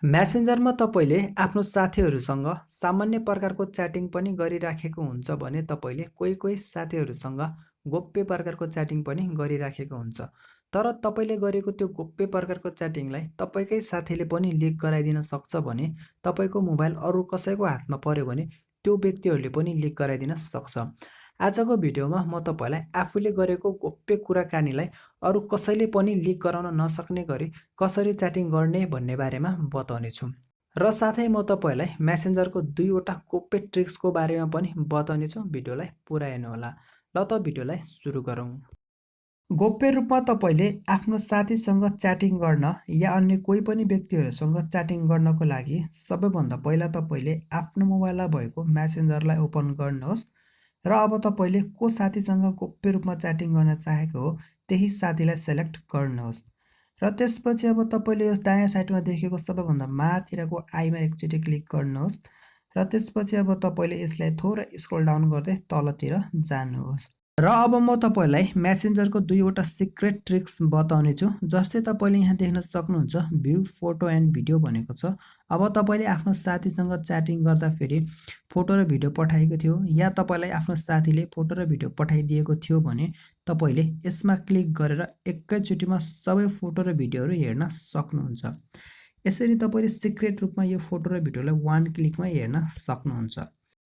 म्यासेन्जरमा तपाईले आफ्नो साथीहरूसँग सामान्य प्रकारको च्याटिङ पनि गरिराखेको हुन्छ भने तपाईले कोही साथीहरूसँग गोप्य प्रकारको च्याटिङ पनि गरिराखेको हुन्छ। तर तपाईले गरेको त्यो गोप्य प्रकारको च्याटिङलाई तपाईकै साथीले पनि लिक गराइदिन सक्छ भने तपाईको मोबाइल अरू कसैको हातमा पर्यो भने त्यो व्यक्तिहरूले पनि लिक गराइदिन सक्छ। आजको भिडियोमा म तपाईलाई आफूले गरेको गोप्य कुराकानीलाई अरू कसैले पनि लिक गराउन नसक्ने गरी कसरी च्याटिङ गर्ने भन्ने बारेमा बताउने छु। र साथै म तपाईलाई म्यासेन्जरको दुईवटा गोप्य ट्रिक्सको बारेमा पनि बताउने छु। भिडियोलाई पुरा हेर्नुहोला। ल त भिडियोलाई सुरु गरौँ। गोप्य रूपमा तपाईले आफ्नो साथीसँग च्याटिङ गर्न या अन्य कोही पनि व्यक्तिहरूसँग च्याटिङ गर्नको लागि सबैभन्दा पहिला तपाईले आफ्नो मोबाइलमा भएको म्यासेन्जरलाई ओपन गर्नुहोस् र अब तपाईले को साथीसँग गोप्य रूपमा च्याटिङ गर्न चाहेको हो त्यही साथीलाई सेलेक्ट गर्नुहोस् र त्यसपछि अब तपाईले यो दायाँ साइडमा देखेको सबैभन्दा माथिको आईमा एकचोटि क्लिक गर्नुहोस् र त्यसपछि अब तपाईले यसलाई थोरै स्क्रोल डाउन गर्दै तलतिर जानुहोस्। र अब म तपाईलाई म्यासेन्जरको दुईवटा सिक्रेट ट्रिक्स बताउने छु। जस्तै तपाईले यहाँ देख्न सक्नुहुन्छ भ्यू फोटो एन्ड भिडियो भनेको छ। अब तपाईले आफ्नो साथीसँग च्याटिङ गर्दाखेरि फोटो र भिडियो पठाएको थियो या तपाईलाई आफ्नो साथीले फोटो र भिडियो पठाइदिएको थियो भने तपाईले यसमा क्लिक गरेर एकैचोटिमा सबै फोटो र भिडियोहरू हेर्न सक्नुहुन्छ। यसरी तपाईले सिक्रेट रूपमा यो फोटो र भिडियोलाई वान क्लिकमा हेर्न सक्नुहुन्छ।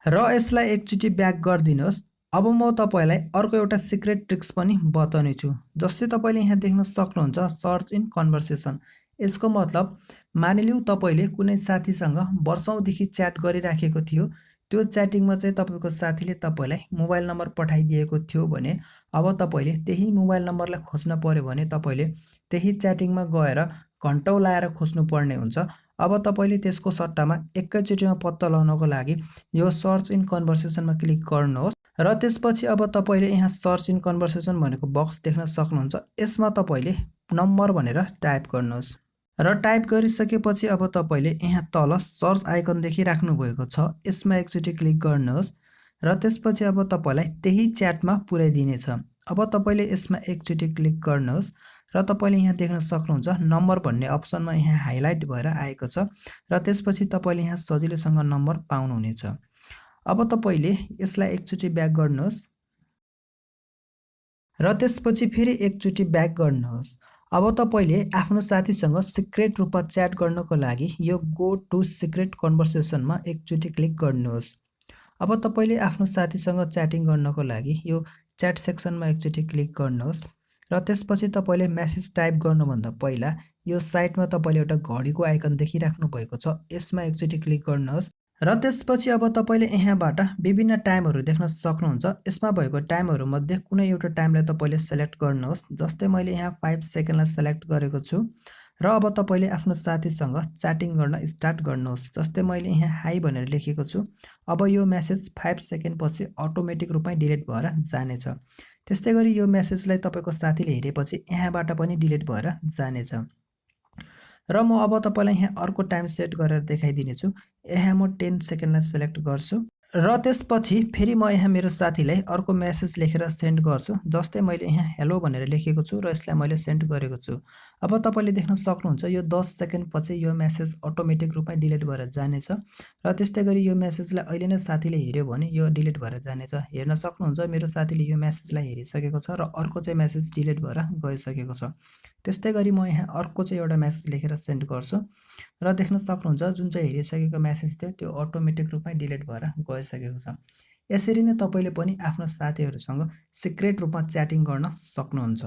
र यसलाई एकचोटि ब्याक गरिदिनुहोस्। अब म तपाईलाई अर्को एउटा सिक्रेट ट्रिक्स पनि बताउने छु। जस्तै तपाईले यहाँ देख्न सक्नुहुन्छ सर्च इन कन्भर्सेसन। यसको मतलब मानिलिउँ तपाईले कुनै साथीसँग वर्षौंदेखि च्याट गरिराखेको थियो, त्यो च्याटिङमा चाहिँ तपाईको साथीले तपाईलाई मोबाइल नम्बर पठाइदिएको थियो भने अब तपाईले त्यही मोबाइल नम्बरलाई खोज्न पर्यो भने तपाईले त्यही च्याटिङमा गएर घण्टौं लाएर खोज्नु पर्ने हुन्छ। अब तपाईले त्यसको सट्टामा एकैचोटिमा पत्ता लगाउनको लागि यो सर्च इन कन्भर्सेसनमा क्लिक गर्नुहोस् र त्यसपछि अब तपाईले यहाँ सर्च इन कन्भर्सेसन भनेको बक्स देख्न सक्नुहुन्छ। यसमा तपाईले नम्बर भनेर टाइप गर्नुहोस् र टाइप गरिसकेपछि अब तपाईले यहाँ तल सर्च आइकन देखिराख्नु भएको छ, यसमा एकचोटि क्लिक गर्नुहोस् र त्यसपछि अब तपाईलाई त्यही च्याटमा पुर्याइदिनेछ। अब तपाईले यसमा एकचोटि क्लिक गर्नुहोस् र तपाईले यहाँ देख्न सक्नुहुन्छ नम्बर भन्ने अप्सनमा यहाँ हाइलाइट भएर आएको छ र त्यसपछि तपाईले यहाँ सजिलैसँग नम्बर पाउनुहुनेछ। अब तपाईले यसलाई एकचोटि ब्याक गर्नुहोस् र त्यसपछि फेरि एकचोटि ब्याक गर्नुहोस्। अब तपाईले आफ्नो साथीसँग सिक्रेट रूपमा च्याट गर्नको लागि यो गो टु सिक्रेट कन्भर्सेसनमा एकचोटि क्लिक गर्नुहोस्। अब तपाईले आफ्नो साथीसँग च्याटिङ गर्नको लागि यो च्याट सेक्सनमा एकचोटि क्लिक गर्नुहोस् र त्यसपछि तपाईले मेसेज टाइप गर्नुभन्दा पहिला यो साइडमा तपाईले एउटा घडीको आइकन देखिराख्नु भएको छ, यसमा एकचोटि क्लिक गर्नुहोस् र त्यसपछि अब तपाईले यहाँबाट विभिन्न टाइमहरू देख्न सक्नुहुन्छ। यसमा भएको टाइमहरू मध्ये कुनै एउटा टाइमलाई तपाईले सेलेक्ट गर्नुहोस्। जस्तै मैले यहाँ 5 सेकेन्डलाई सेलेक्ट गरेको छु र अब तपाईले आफ्नो साथीसँग च्याटिङ गर्न स्टार्ट गर्नुहोस्। जस्तै मैले यहाँ हाई भनेर लेखेको छु। अब यो मेसेज 5 सेकेन्ड पछि अटोमेटिक रूपमै डिलिट भएर जानेछ। त्यस्तै गरी यो मेसेजलाई तपाईको साथीले हेरेपछि यहाँबाट पनि डिलिट भएर जानेछ। र म अब तपाईलाई यहाँ अर्को टाइम सेट गरेर देखाइदिनेछु। यहाँ म 10 सेकेन्डलाई सेलेक्ट गर्छु र त्यसपछि फेरि म यहाँ मेरो साथीलाई अर्को मेसेज लेखेर सेन्ड गर्छु। जस्तै मैले यहाँ हेलो भनेर लेखेको छु र यसलाई मैले सेन्ड गरेको छु। अब तपाईले देख्न सक्नुहुन्छ यो 10 सेकेन्ड पछि यो मेसेज अटोमेटिक रूपमा डिलिट भएर जानेछ र त्यस्तै गरी यो मेसेजलाई अहिले नै साथीले हेर्यो भने यो डिलिट भएर जानेछ। हेर्न सक्नुहुन्छ मेरो साथीले यो मेसेजलाई हेरिसकेको छ र अर्को चाहिँ मेसेज डिलिट भएर गइसकेको छ। त्यस्तै गरी म यहाँ अर्को चाहिँ एउटा मेसेज लेखेर सेन्ड गर्छु र देख्न सक्नुहुन्छ जुन चाहिँ हेरिसकेको मेसेज थियो त्यो अटोमेटिक रूपमै डिलिट भएर गइसकेको छ। यसरी नै तपाईले पनि आफ्नो साथीहरूसँग सिक्रेट रूपमा च्याटिङ गर्न सक्नुहुन्छ।